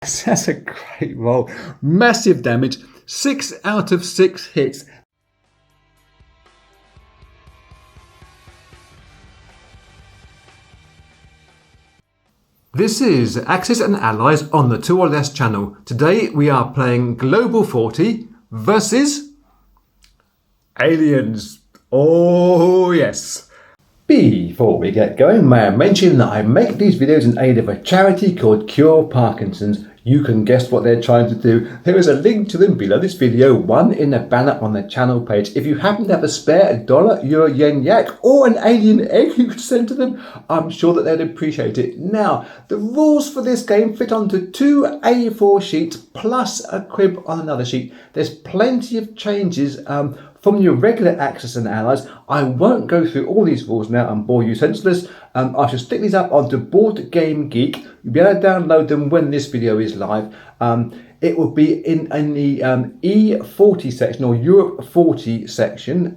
That's a great roll. Massive damage. 6 out of 6 hits. This is Axis and Allies on the 2 or Less channel. Today we are playing Global 40 versus Aliens. Oh yes. Before we get going, may I mention that I make these videos in aid of a charity called Cure Parkinson's. You can guess what they're trying to do. There is a link to them below this video, one in the banner on the channel page. If you happen to have a spare $1, euro, yen, yak, or an alien egg you could send to them, I'm sure that they'd appreciate it. Now, the rules for this game fit onto 2 A4 sheets plus a crib on another sheet. There's plenty of changes from your regular Axis and Allies. I won't go through all these rules now and bore you senseless. I shall stick these up onto Board Game Geek. You'll be able to download them when this video is live. It will be in the E40 section or Europe 40 section.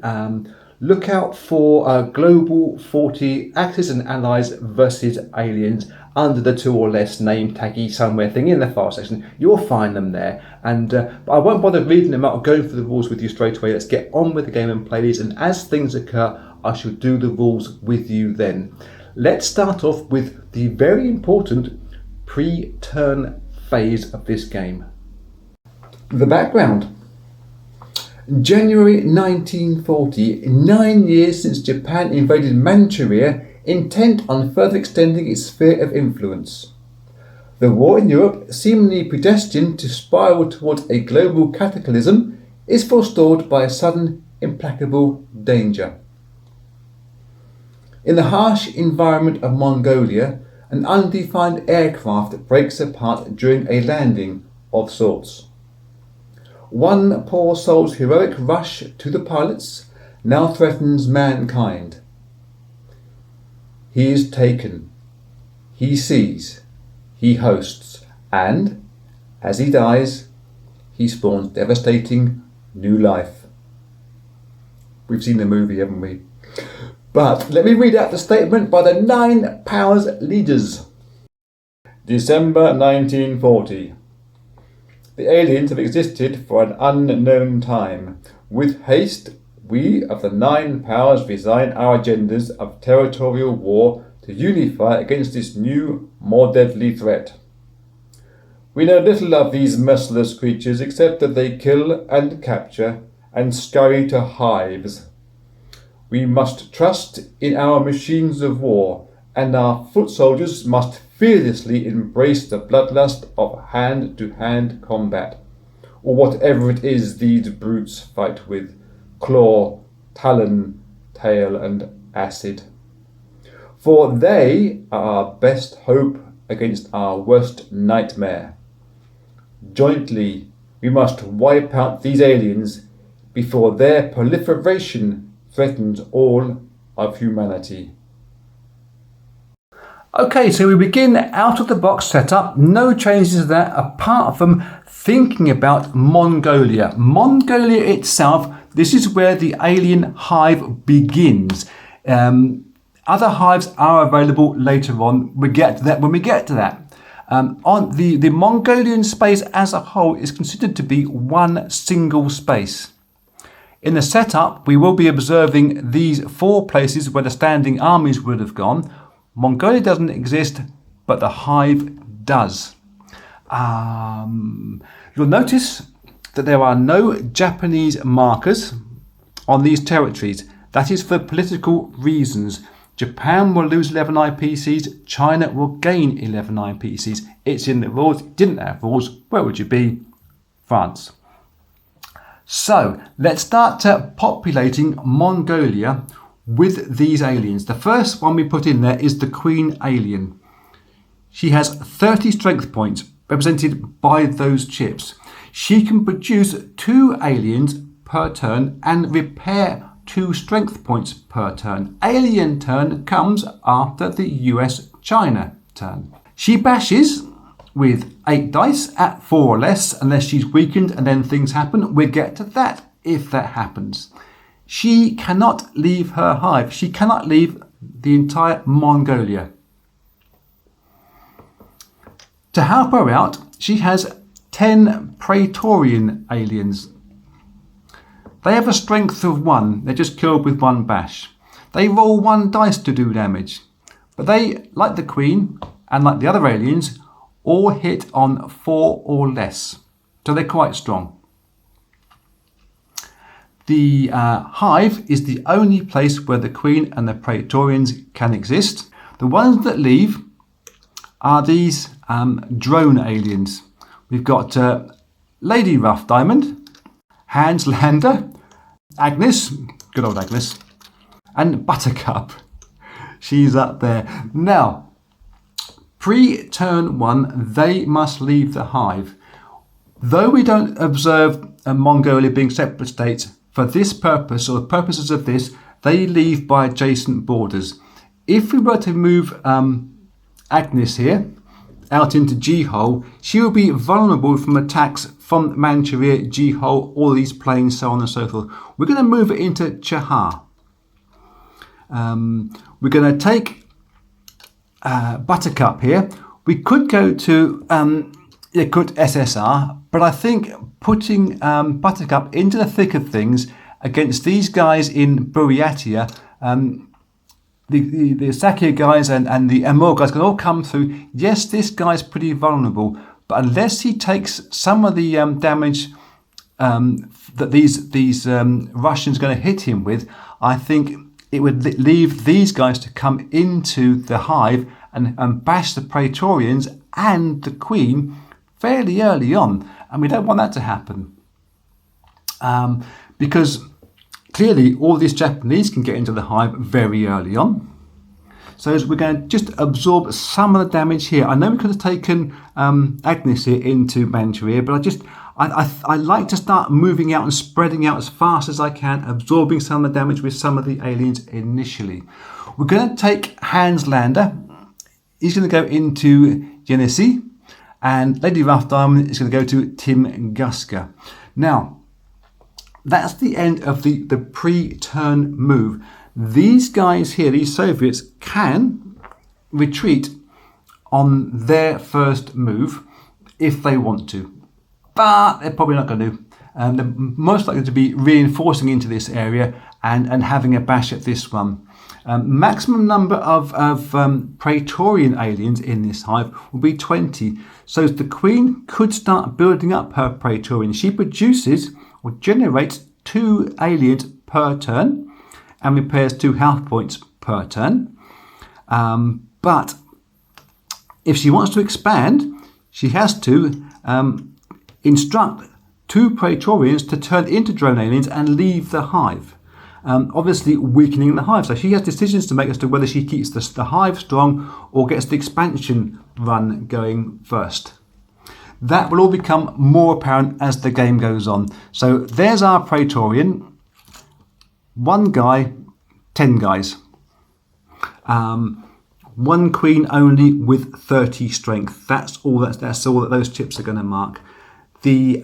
Look out for Global 40 Axis and Allies versus Aliens under the 2 or Less name taggy somewhere thing in the file section. You'll find them there. And but I won't bother reading them out or going through the rules with you straight away. Let's get on with the game and play these. And as things occur, I shall do the rules with you then. Let's start off with the very important pre-turn phase of this game. The background. January 1940, 9 years since Japan invaded Manchuria, intent on further extending its sphere of influence. The war in Europe, seemingly predestined to spiral towards a global cataclysm, is forestalled by a sudden, implacable danger. In the harsh environment of Mongolia, an undefined aircraft breaks apart during a landing of sorts. One poor soul's heroic rush to the pilots now threatens mankind. He is taken, he sees, he hosts, and, as he dies, he spawns devastating new life. We've seen the movie, haven't we? But let me read out the statement by the 9 powers leaders. December 1940. The aliens have existed for an unknown time. With haste, we of the 9 powers resign our agendas of territorial war to unify against this new, more deadly threat. We know little of these merciless creatures except that they kill and capture and scurry to hives. We must trust in our machines of war, and our foot soldiers must fearlessly embrace the bloodlust of hand-to-hand combat, or whatever it is these brutes fight with, claw, talon, tail, and acid. For they are our best hope against our worst nightmare. Jointly, we must wipe out these aliens before their proliferation threatens all of humanity. Okay, so we begin out of the box setup. No changes there apart from thinking about Mongolia. Mongolia itself, this is where the alien hive begins. Other hives are available later on. We get to that when we get to that. On the Mongolian space as a whole is considered to be one single space. In the setup, we will be observing these 4 places where the standing armies would have gone. Mongolia doesn't exist, but the hive does. You'll notice that there are no Japanese markers on these territories. That is for political reasons. Japan will lose 11 IPCs, China will gain 11 IPCs. It's in the rules. It didn't have rules. Where would you be? France. So let's start populating Mongolia with these aliens. The first one we put in there is the Queen Alien. She has 30 strength points represented by those chips. She can produce 2 aliens per turn and repair 2 strength points per turn. Alien turn comes after the US-China turn. She bashes with 8 dice at 4 or less, unless she's weakened and then things happen. We'll get to that if that happens. She cannot leave her hive. She cannot leave the entire Mongolia. To help her out, she has 10 Praetorian aliens. They have a strength of 1. They're just killed with 1 bash. They roll 1 dice to do damage. But they, like the Queen and like the other aliens, all hit on 4 or less. So they're quite strong. The hive is the only place where the Queen and the Praetorians can exist. The ones that leave are these drone aliens. We've got Lady Rough Diamond, Hans Lander, Agnes, good old Agnes, and Buttercup. She's up there. Now, pre-turn 1, they must leave the hive. Though we don't observe Mongolia being separate states, for this purpose, or the purposes of this, they leave by adjacent borders. If we were to move Agnes here out into Jehol, she will be vulnerable from attacks from Manchuria, Jehol, all these plains, so on and so forth. We're going to move it into Chahar. We're going to take Buttercup here. We could go to SSR, but I think putting Buttercup into the thick of things against these guys in Buryatia, the Sakya guys and the Amur guys can all come through. Yes, this guy's pretty vulnerable, but unless he takes some of the damage that these Russians are going to hit him with, I think it would leave these guys to come into the hive and bash the Praetorians and the Queen fairly early on, and we don't want that to happen because clearly all these Japanese can get into the hive very early on. So we're going to just absorb some of the damage here. I know we could have taken Agnes here into Manchuria, but I like to start moving out and spreading out as fast as I can, absorbing some of the damage with some of the aliens initially. We're going to take Hans Lander. He's going to go into Genesee, and Lady Rough Diamond is going to go to Tunguska. Now, that's the end of the pre-turn move. These guys here, these Soviets, can retreat on their first move if they want to, but they're probably not going to. They're most likely to be reinforcing into this area and having a bash at this one. Maximum number of Praetorian aliens in this hive will be 20. So the Queen could start building up her Praetorian. She produces or generates 2 aliens per turn and repairs 2 health points per turn. But if she wants to expand, she has to instruct 2 Praetorians to turn into drone aliens and leave the hive. Obviously weakening the hive. So she has decisions to make as to whether she keeps the hive strong or gets the expansion run going first. That will all become more apparent as the game goes on. So there's our Praetorian. 1 guy, 10 guys. 1 queen only with 30 strength. That's all that those chips are going to mark. The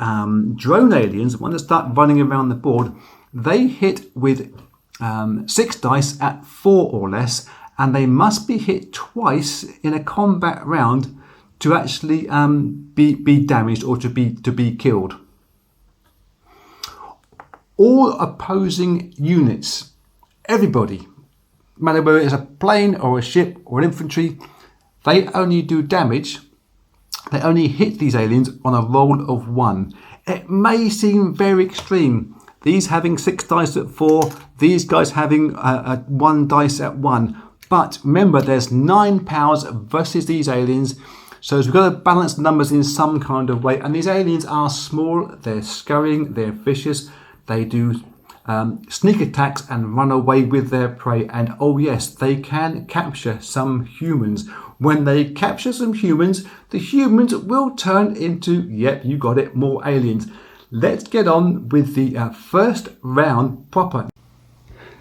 drone aliens, when they start running around the board, they hit with 6 dice at 4 or less, and they must be hit twice in a combat round to actually be damaged or to be killed. All opposing units, everybody, no matter whether it's a plane or a ship or an infantry, they only do damage. They only hit these aliens on a roll of 1. It may seem very extreme. These having 6 dice at 4, these guys having 1 dice at 1. But remember, there's 9 powers versus these aliens. So we've got to balance the numbers in some kind of way. And these aliens are small, they're scurrying, they're vicious. They do sneak attacks and run away with their prey. And oh yes, they can capture some humans. When they capture some humans, the humans will turn into, yep, you got it, more aliens. Let's get on with the first round proper.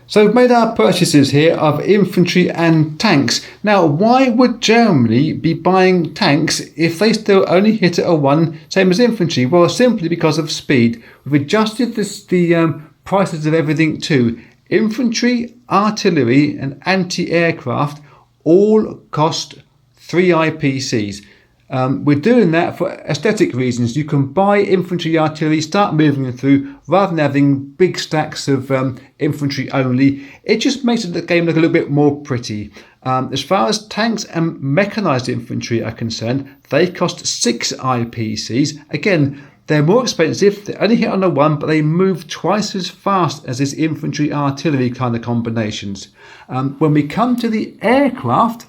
So we've made our purchases here of infantry and tanks. Now, why would Germany be buying tanks if they still only hit at a 1, same as infantry? Well, simply because of speed. We've adjusted the prices of everything too. Infantry, artillery and anti-aircraft all cost 3 IPCs. We're doing that for aesthetic reasons. You can buy infantry artillery, start moving them through, rather than having big stacks of infantry only. It just makes the game look a little bit more pretty. As far as tanks and mechanised infantry are concerned, they cost 6 IPCs. Again, they're more expensive, they only hit on the 1, but they move twice as fast as this infantry artillery kind of combinations. When we come to the aircraft,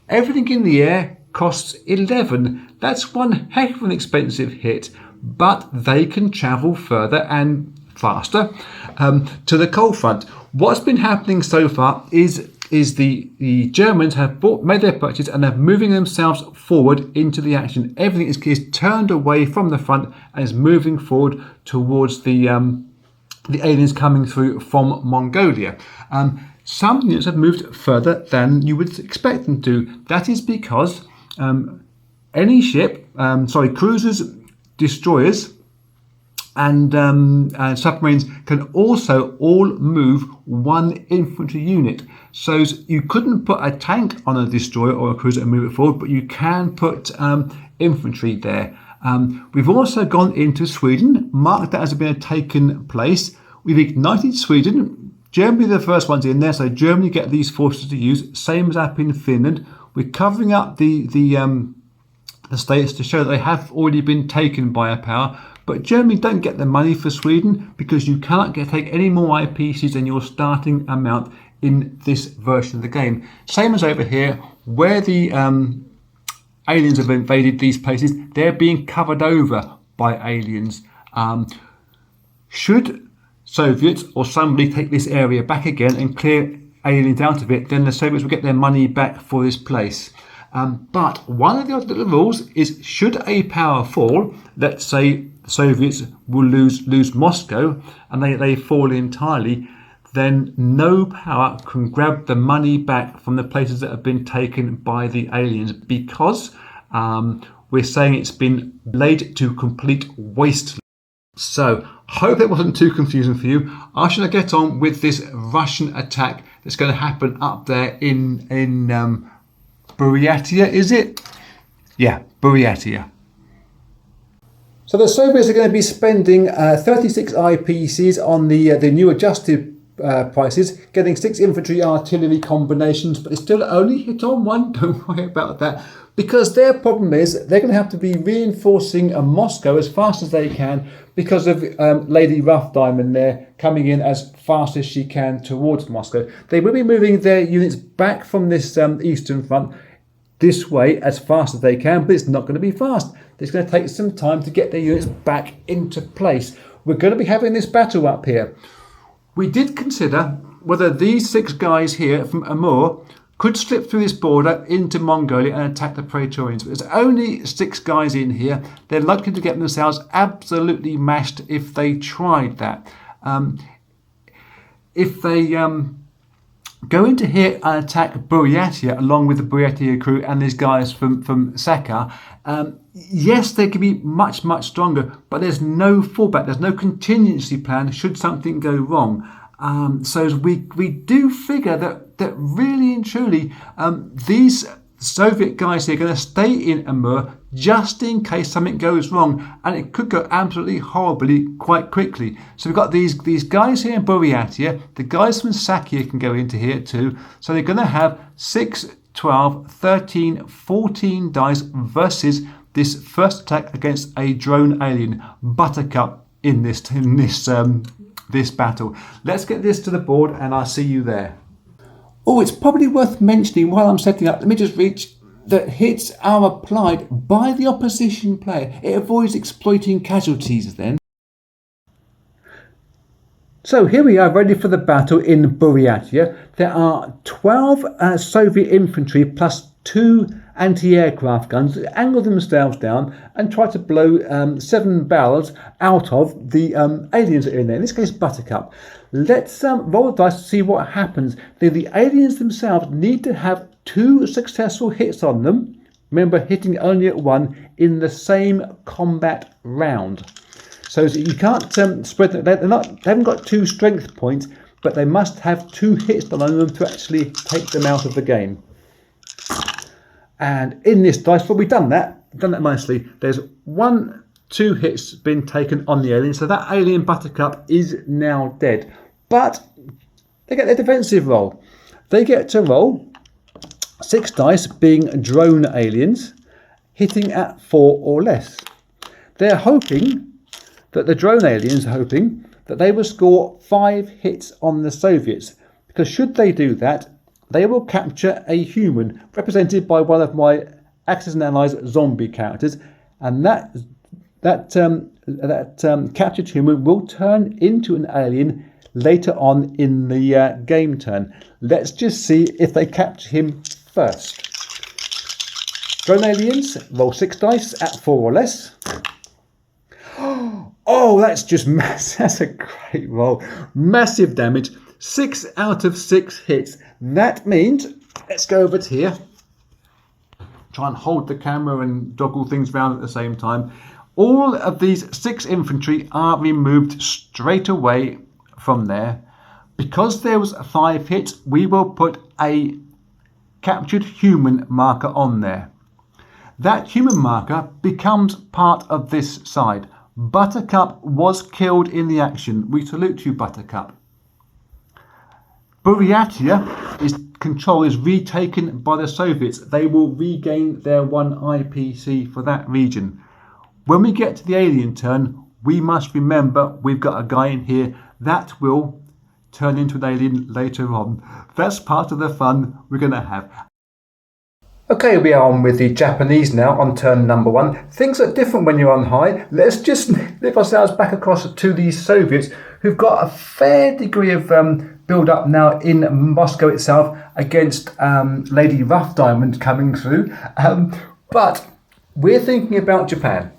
everything in the air costs 11. That's one heck of an expensive hit, but they can travel further and faster to the cold front. What's been happening so far is the Germans have made their purchase and are moving themselves forward into the action. Everything is turned away from the front and is moving forward towards the aliens coming through from Mongolia. Some units have moved further than you would expect them to. That is because any ship, cruisers, destroyers, and submarines can also all move one infantry unit. So you couldn't put a tank on a destroyer or a cruiser and move it forward, but you can put infantry there. We've also gone into Sweden, marked that as being taken place. We've ignited Sweden. Germany are the first ones in there, so Germany get these forces to use, same as up in Finland. We're covering up the states to show that they have already been taken by a power, but Germany don't get the money for Sweden because you cannot take any more IPCs than your starting amount in this version of the game. Same as over here, where the aliens have invaded these places, they're being covered over by aliens. Should Soviets or somebody take this area back again and clear aliens out of it, then the Soviets will get their money back for this place. But one of the other little rules is, should a power fall, let's say the Soviets will lose Moscow and they fall entirely, then no power can grab the money back from the places that have been taken by the aliens, because we're saying it's been laid to complete waste. So, hope that wasn't too confusing for you. I should get on with this Russian attack that's going to happen up there in Buryatia, is it? Yeah, Buryatia. So the Soviets are going to be spending 36 IPCs on the new adjusted prices, getting 6 infantry artillery combinations, but they still only hit on 1. Don't worry about that, because their problem is they're going to have to be reinforcing Moscow as fast as they can because of Lady Rough Diamond there coming in as fast as she can towards Moscow. They will be moving their units back from this eastern front this way as fast as they can, but it's not going to be fast. It's going to take some time to get their units back into place. We're going to be having this battle up here. We did consider whether these 6 guys here from Amur could slip through this border into Mongolia and attack the Praetorians. But there's only 6 guys in here. They're likely to get themselves absolutely mashed if they tried that. If they go into here and attack Buryatia along with the Buryatia crew and these guys from Sakha, yes, they could be much, much stronger, but there's no fallback, there's no contingency plan should something go wrong. So we do figure that really and truly these Soviet guys here are going to stay in Amur just in case something goes wrong, and it could go absolutely horribly quite quickly. So we've got these guys here in Buryatia, the guys from Sakha can go into here too, so they're going to have 6, 12, 13, 14 dice versus this first attack against a drone alien, Buttercup, in this battle. Let's get this to the board and I'll see you there. Oh, it's probably worth mentioning while I'm setting up, let me just reach that hits are applied by the opposition player. It avoids exploiting casualties then. So here we are ready for the battle in Buryatia. There are 12 Soviet infantry plus 2 anti-aircraft guns that angle themselves down and try to blow 7 barrels out of the aliens that are in there, in this case Buttercup. Let's roll the dice to see what happens. The aliens themselves need to have 2 successful hits on them. Remember, hitting only at 1 in the same combat round. So you can't spread them. They haven't got 2 strength points, but they must have 2 hits on them to actually take them out of the game. And in this dice, well, we've done that. done that nicely. There's 2 hits been taken on the alien, so that alien Buttercup is now dead. But they get their defensive roll. They get to roll 6 dice, being drone aliens, hitting at 4 or less. They're hoping that the drone aliens are hoping that they will score 5 hits on the Soviets, because should they do that, they will capture a human represented by one of my Axis and Allies zombie characters, and that captured human will turn into an alien later on in the game turn. Let's just see if they capture him first. Drone aliens, roll 6 dice at 4 or less. Oh, that's just massive. That's a great roll. Massive damage. 6 out of 6 hits. That means, let's go over to here. Try and hold the camera and joggle things around at the same time. All of these 6 infantry are removed straight away from there. Because there was 5 hits, we will put a captured human marker on there. That human marker becomes part of this side. Buttercup was killed in the action. We salute you, Buttercup. Buryatia control is retaken by the Soviets. They will regain their 1 IPC for that region. When we get to the alien turn, we must remember we've got a guy in here that will turn into an alien later on. That's part of the fun we're going to have. Okay, we are on with the Japanese now on turn number 1. Things are different when you're on high. Let's just lift ourselves back across to the Soviets, who've got a fair degree of build-up now in Moscow itself against Lady Rough Diamond coming through. But we're thinking about Japan.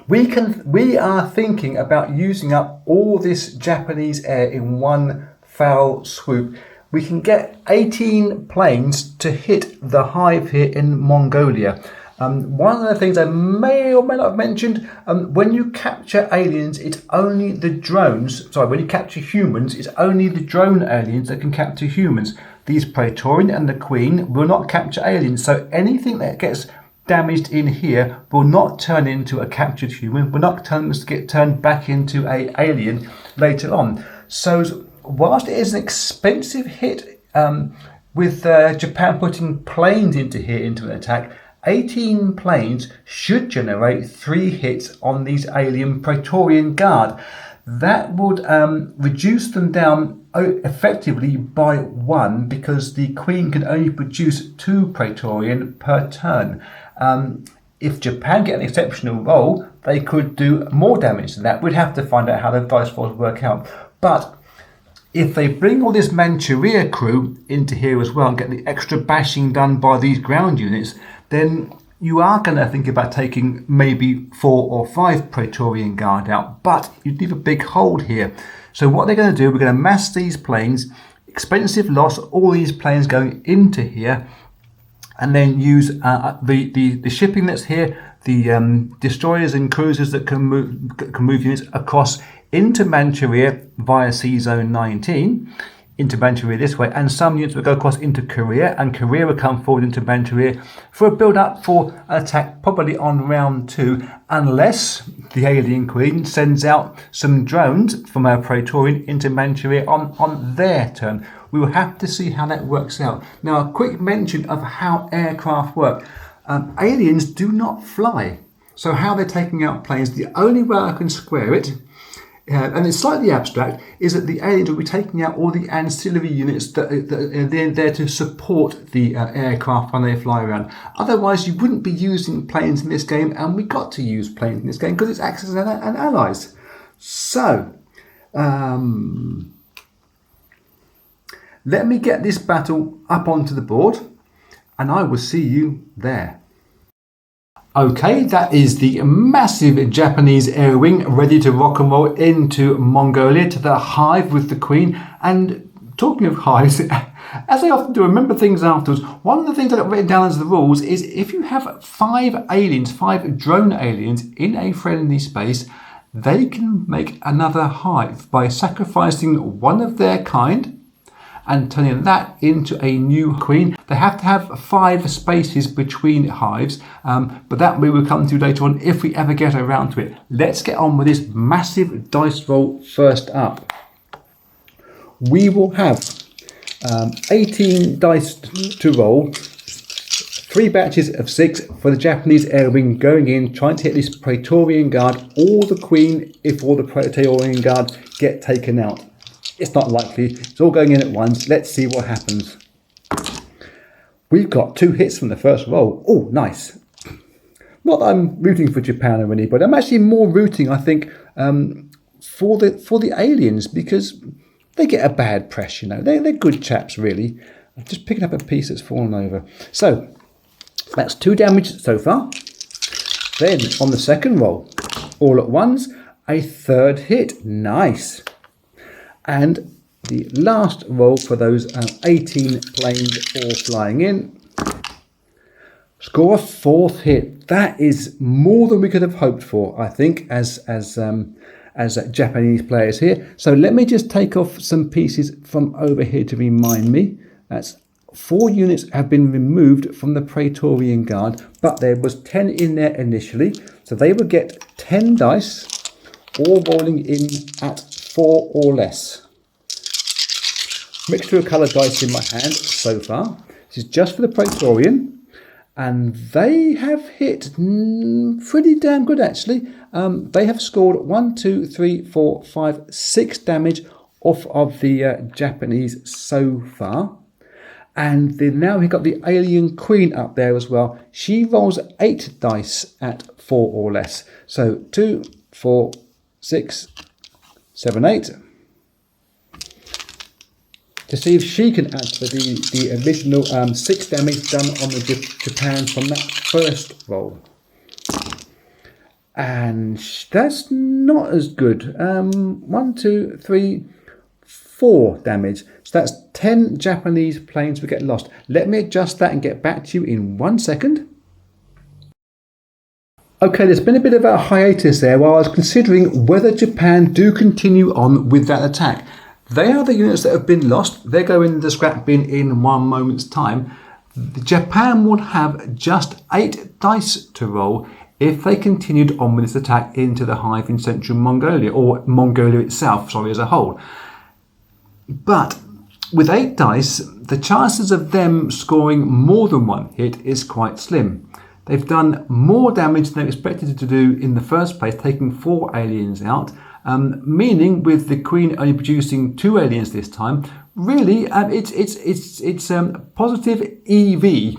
We are thinking about using up all this Japanese air in one foul swoop. We can get 18 planes to hit the hive here in Mongolia. One of the things I may or may not have mentioned, when you capture aliens, it's only the drones, when you capture humans, it's only the drone aliens that can capture humans. These Praetorian and the Queen will not capture aliens, so anything that gets damaged in here will not turn into a captured human, will not get turned back into an alien later on. So whilst it is an expensive hit with Japan putting planes into an attack, 18 planes should generate 3 hits on these alien Praetorian Guard. That would reduce them down effectively by 1, because the Queen can only produce 2 Praetorian per turn. If Japan get an exceptional roll, they could do more damage than that. We'd have to find out how the dice rolls work out. But if they bring all this Manchuria crew into here as well and get the extra bashing done by these ground units, then you are going to think about taking maybe 4 or 5 Praetorian Guard out. But you'd leave a big hole here. So what they're going to do, we're going to mass these planes, expensive loss, all these planes going into here, and then use the shipping that's here, the destroyers and cruisers that can move units across into Manchuria via Sea Zone 19, into Manchuria this way, and some units will go across into Korea, and Korea will come forward into Manchuria for a build-up for an attack probably on round 2, unless the Alien Queen sends out some drones from our Praetorian into Manchuria on their turn. We will have to see how that works out. Now, a quick mention of how aircraft work. Aliens do not fly. So how they're taking out planes, the only way I can square it, and it's slightly abstract, is that the aliens will be taking out all the ancillary units that are there to support the aircraft when they fly around. Otherwise, you wouldn't be using planes in this game, and we got to use planes in this game because it's Axis and Allies. So, let me get this battle up onto the board, and I will see you there. Okay, that is the massive Japanese air wing ready to rock and roll into Mongolia, to the hive with the Queen. And talking of hives, as I often do, remember things afterwards. One of the things I've written down as the rules is if you have 5 aliens, 5 drone aliens in a friendly space, they can make another hive by sacrificing one of their kind and turning that into a new queen. They have to have 5 spaces between hives, but that we will come to later on if we ever get around to it. Let's get on with this massive dice roll first up. We will have 18 dice to roll, 3 batches of 6 for the Japanese air wing going in, trying to hit this Praetorian Guard or the Queen if all the Praetorian Guard get taken out. It's not likely. It's all going in at once. Let's see what happens. We've got 2 hits from the first roll. Oh, nice. Not that I'm rooting for Japan or anybody. I'm actually more rooting, I think, for the aliens, because they get a bad press, you know. They're good chaps, really. I'm just picking up a piece that's fallen over. So, that's 2 damage so far. Then, on the second roll, all at once, a 3rd hit. Nice. And the last roll for those 18 planes all flying in. Score a 4th hit. That is more than we could have hoped for, I think, as Japanese players here. So let me just take off some pieces from over here to remind me. That's 4 units have been removed from the Praetorian Guard, but there was 10 in there initially. So they will get 10 dice, all rolling in at 4 or less. Mixture of coloured dice in my hand so far. This is just for the Praetorian, and they have hit pretty damn good actually. They have scored 1, 2, 3, 4, 5, 6 damage off of the Japanese so far. And then now we've got the alien queen up there as well. She rolls 8 dice at 4 or less. So 2, 4, 6, 7, 8. To see if she can add to the original 6 damage done on the Japan from that first roll. And that's not as good. 1, 2, 3, 4 damage. So that's 10 Japanese planes will get lost. Let me adjust that and get back to you in 1 second. Okay, there's been a bit of a hiatus there while I was considering whether Japan do continue on with that attack. They are the units that have been lost. They go in the scrap bin in 1 moment's time. Japan would have just 8 dice to roll if they continued on with this attack into the hive in central Mongolia, or Mongolia itself, as a whole. But with 8 dice, the chances of them scoring more than 1 hit is quite slim. They've done more damage than they expected to do in the first place, taking 4 aliens out, meaning with the Queen only producing 2 aliens this time, really it's positive EV,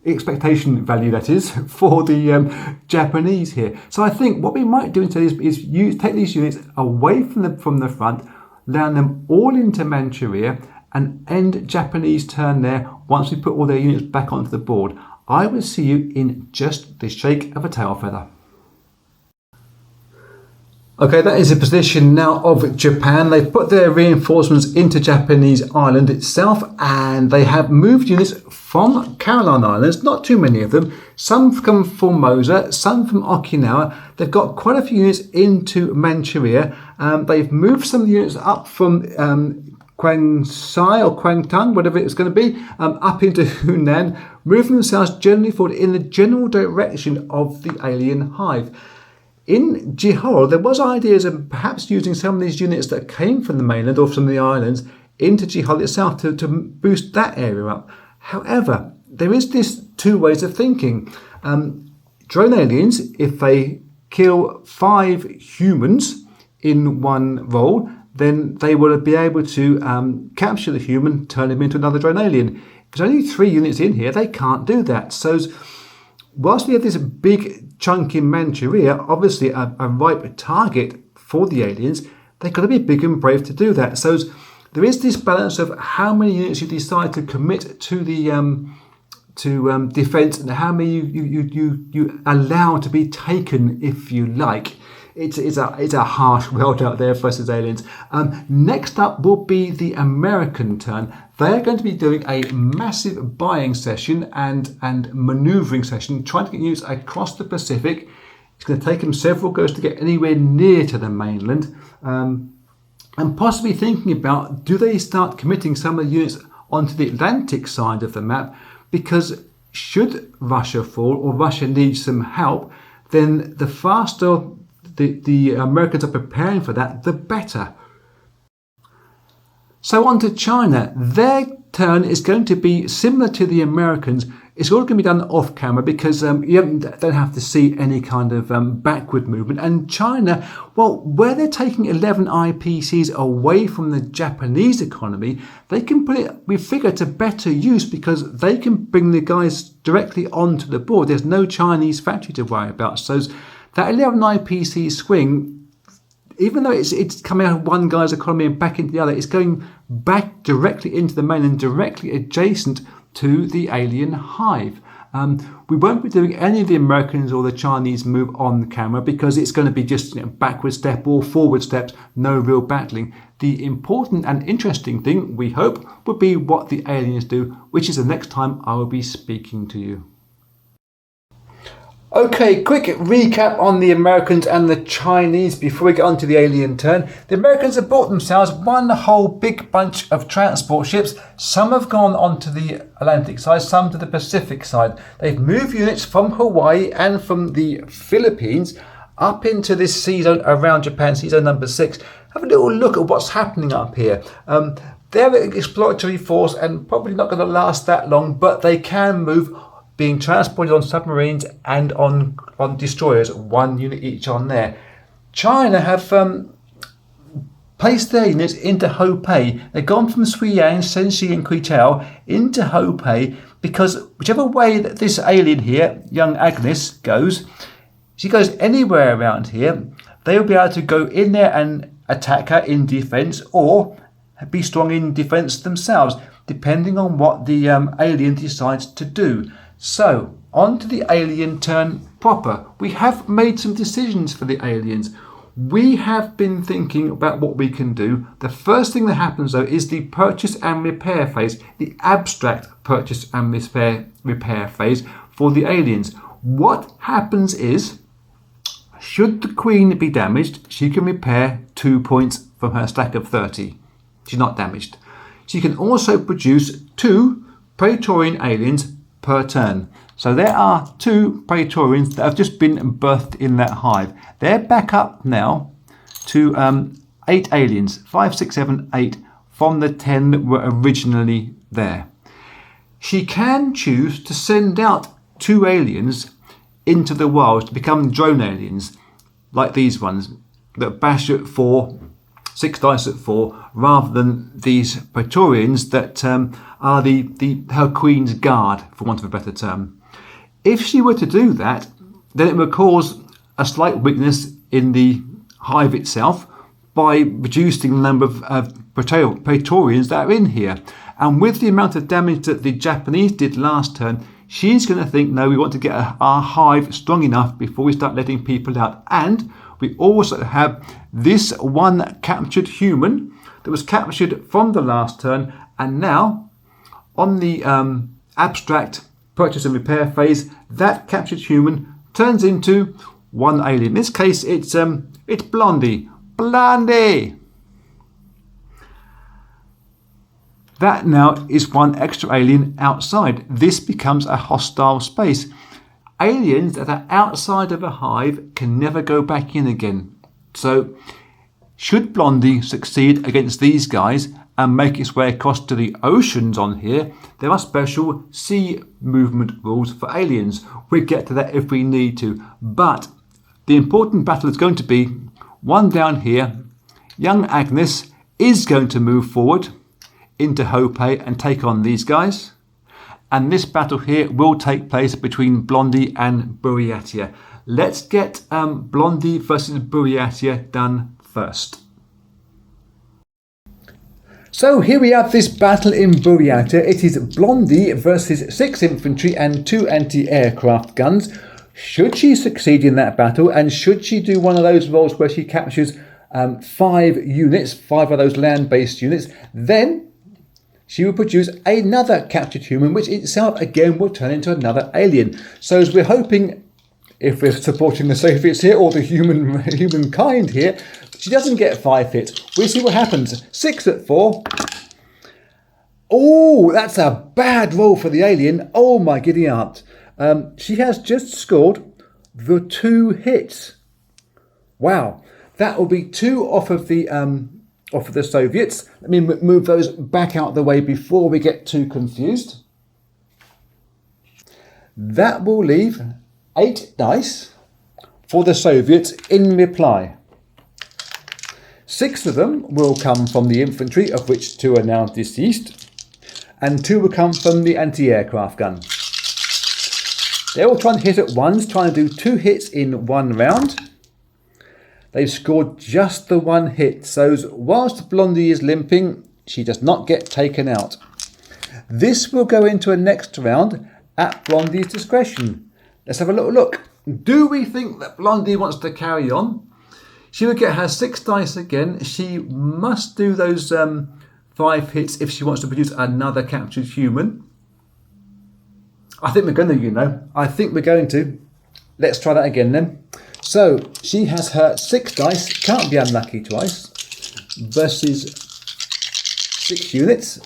expectation value that is, for the Japanese here. So I think what we might do instead is take these units away from the front, land them all into Manchuria, and end Japanese turn there once we put all their units back onto the board. I will see you in just the shake of a tail feather. Okay, that is the position now of Japan. They've put their reinforcements into Japanese island itself, and they have moved units from Caroline Islands, not too many of them. Some from Formosa, some from Okinawa. They've got quite a few units into Manchuria. They've moved some units up from Kwangsai or Kwangtung, whatever it's going to be, up into Hunan, moving themselves generally forward in the general direction of the alien hive. In Johor, there was ideas of perhaps using some of these units that came from the mainland or from the islands into Johor itself to boost that area up. However, there is this 2 ways of thinking. Drone aliens, if they kill 5 humans in 1 roll, then they will be able to capture the human, turn him into another drone alien. If there's only 3 units in here, they can't do that. So whilst we have this big chunk in Manchuria, obviously a ripe target for the aliens, they've got to be big and brave to do that. So there is this balance of how many units you decide to commit to the defence and how many you allow to be taken, if you like. It's a harsh world out there versus aliens. Next up will be the American turn. They're going to be doing a massive buying session and manoeuvring session, trying to get units across the Pacific. It's going to take them several goes to get anywhere near to the mainland. and possibly thinking about, do they start committing some of the units onto the Atlantic side of the map? Because should Russia fall, or Russia needs some help, then the faster the Americans are preparing for that, the better. So on to China. Their turn is going to be similar to the Americans. It's all going to be done off camera because you don't have to see any kind of backward movement. And China, well, where they're taking 11 IPCs away from the Japanese economy, they can put it, we figure, to better use because they can bring the guys directly onto the board. There's no Chinese factory to worry about. So that 11 IPC swing, even though it's coming out of one guy's economy and back into the other, it's going back directly into the main and directly adjacent to the alien hive. We won't be doing any of the Americans or the Chinese move on the camera because it's going to be just backward step or forward steps, no real battling. The important and interesting thing, we hope, would be what the aliens do, which is the next time I will be speaking to you. Okay, quick recap on the Americans and the Chinese before we get on to the alien turn. The Americans have bought themselves one whole big bunch of transport ships. Some have gone onto the Atlantic side, some to the Pacific side. They've moved units from Hawaii and from the Philippines up into this sea zone around Japan, sea zone number 6. Have a little look at what's happening up here. They're an exploratory force and probably not going to last that long, but they can move, being transported on submarines and on destroyers, one unit each on there. China have placed their units into Hopei. They've gone from Suiyang, Shenxi and Quito into Hopei because whichever way that this alien here, young Agnes, goes, she goes anywhere around here, they'll be able to go in there and attack her in defence or be strong in defence themselves, depending on what the alien decides to do. So, on to the alien turn proper. We have made some decisions for the aliens. We have been thinking about what we can do. The first thing that happens, though, is the purchase and repair phase, the abstract purchase and repair phase for the aliens. What happens is, should the Queen be damaged, she can repair 2 points from her stack of 30. She's not damaged. She can also produce 2 Praetorian aliens per turn. So there are 2 Praetorians that have just been birthed in that hive. They're back up now to 8 aliens, 5, 6, 7, 8 from the 10 that were originally there. She can choose to send out 2 aliens into the wild to become drone aliens, like these ones that bash at 4, 6 dice at 4, rather than these Praetorians that are her Queen's Guard, for want of a better term. If she were to do that, then it would cause a slight weakness in the hive itself by reducing the number of Praetorians that are in here. And with the amount of damage that the Japanese did last turn, she's going to think, no, we want to get our hive strong enough before we start letting people out. And we also have this one captured human that was captured from the last turn, and now on the abstract purchase and repair phase, that captured human turns into one alien. In this case, it's Blondie. Blondie! That now is one extra alien outside. This becomes a hostile space. Aliens that are outside of a hive can never go back in again. So, should Blondie succeed against these guys and make its way across to the oceans on here, there are special sea movement rules for aliens. We'll get to that if we need to. But the important battle is going to be one down here. Young Agnes is going to move forward into Hopei and take on these guys. And this battle here will take place between Blondie and Buryatia. Let's get Blondie versus Buryatia done first. So here we have this battle in Buryatia. It is Blondie versus 6 infantry and 2 anti-aircraft guns. Should she succeed in that battle, and should she do one of those rolls where she captures 5 units, 5 of those land-based units, then she will produce another captured human, which itself again will turn into another alien. So as we're hoping, if we're supporting the Soviets here or the humankind here, She doesn't get 5 hits. We'll see what happens. 6 at 4. Oh, that's a bad roll for the alien. Oh my giddy aunt. She has just scored the 2 hits. Wow. That will be 2 off of the Soviets. Let me move those back out of the way before we get too confused. That will leave 8 dice for the Soviets in reply. 6 of them will come from the infantry, of which 2 are now deceased, and 2 will come from the anti-aircraft gun. They're all trying to hit at once, trying to do 2 hits in 1 round. They've scored just the 1 hit, so whilst Blondie is limping, she does not get taken out. This will go into a next round at Blondie's discretion. Let's have a little look. Do we think that Blondie wants to carry on? She will get her 6 dice again. She must do those 5 hits if she wants to produce another captured human. I think we're going to, I think we're going to. Let's try that again then. So she has her 6 dice, can't be unlucky twice, versus 6 units.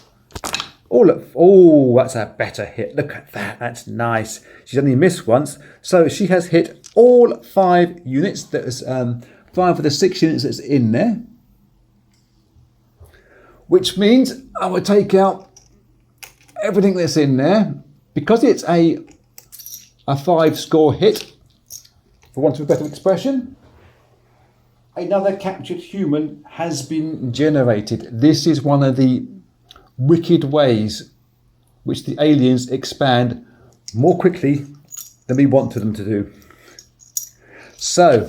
Oh, look. Oh, that's a better hit. Look at that. That's nice. She's only missed once. So she has hit all 5 units. That's 5 of the 6 units that's in there. Which means I will take out everything that's in there. Because it's a 5-score hit, for want of a better expression, another captured human has been generated. This is one of the wicked ways which the aliens expand more quickly than we wanted them to do. So,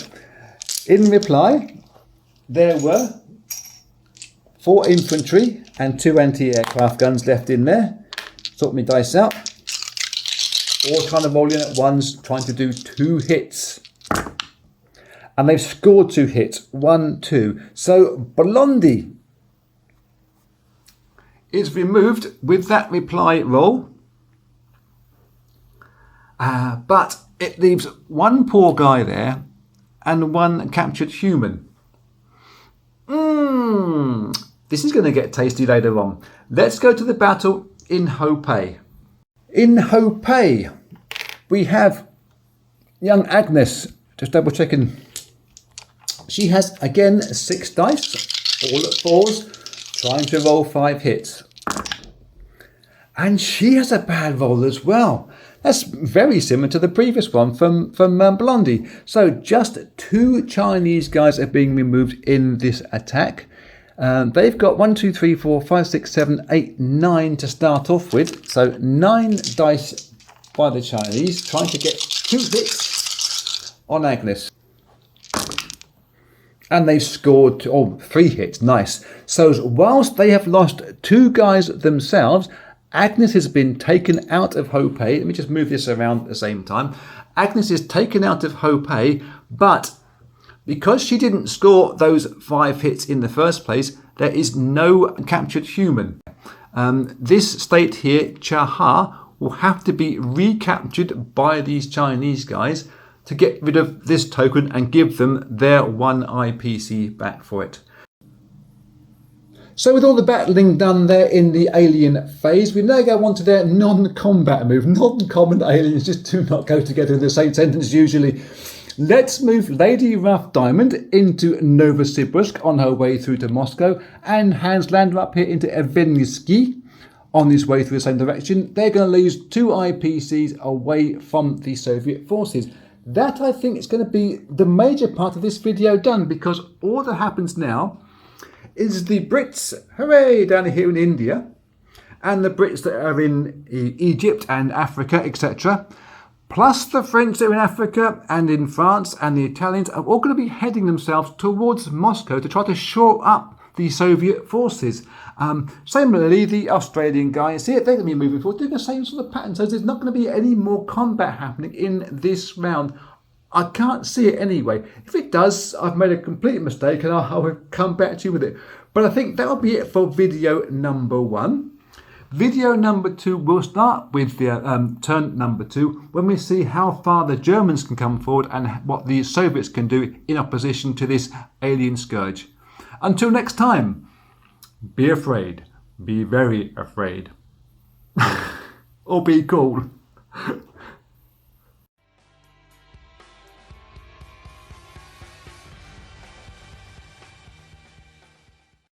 in reply, there were 4 infantry and 2 anti-aircraft guns left in there. Sort my dice out. All trying to roll in at once, trying to do 2 hits. And they've scored 2 hits. 1, 2. So Blondie is removed with that reply roll. But it leaves 1 poor guy there and 1 captured human. This is going to get tasty later on. Let's go to the battle in Hopei. In Hopei, we have young Agnes, just double checking. She has again 6 dice, all at 4s, trying to roll 5 hits. And she has a bad roll as well. That's very similar to the previous one from Blondie. So just 2 Chinese guys are being removed in this attack. They've got 1, 2, 3, 4, 5, 6, 7, 8, 9 to start off with. So 9 dice by the Chinese, trying to get 2 hits on Agnes. And they've scored 3 hits. Nice. So whilst they have lost 2 guys themselves, Agnes has been taken out of Hopei. Let me just move this around at the same time. Agnes is taken out of Hopei, but because she didn't score those 5 hits in the first place, there is no captured human. This state here, Chaha, will have to be recaptured by these Chinese guys to get rid of this token and give them their 1 IPC back for it. So with all the battling done there in the alien phase, we now go on to their non-combat move. Non-common aliens just do not go together in the same sentence usually. Let's move Lady Rough Diamond into Novosibirsk on her way through to Moscow, and Hans Lander up here into Evensky on his way through the same direction. They're going to lose 2 IPCs away from the Soviet forces. That, I think, is going to be the major part of this video done, because all that happens now is the Brits, hooray, down here in India, and the Brits that are in Egypt and Africa, etc., plus the French that are in Africa and in France, and the Italians are all going to be heading themselves towards Moscow to try to shore up the Soviet forces. Similarly, the Australian guys here, they're going to be moving forward, doing the same sort of pattern, so there's not going to be any more combat happening in this round. I can't see it anyway. If it does, I've made a complete mistake and I will come back to you with it. But I think that will be it for video number 1. Video number 2 will start with the turn number 2 when we see how far the Germans can come forward and what the Soviets can do in opposition to this alien scourge. Until next time, be afraid. Be very afraid. Or be cool.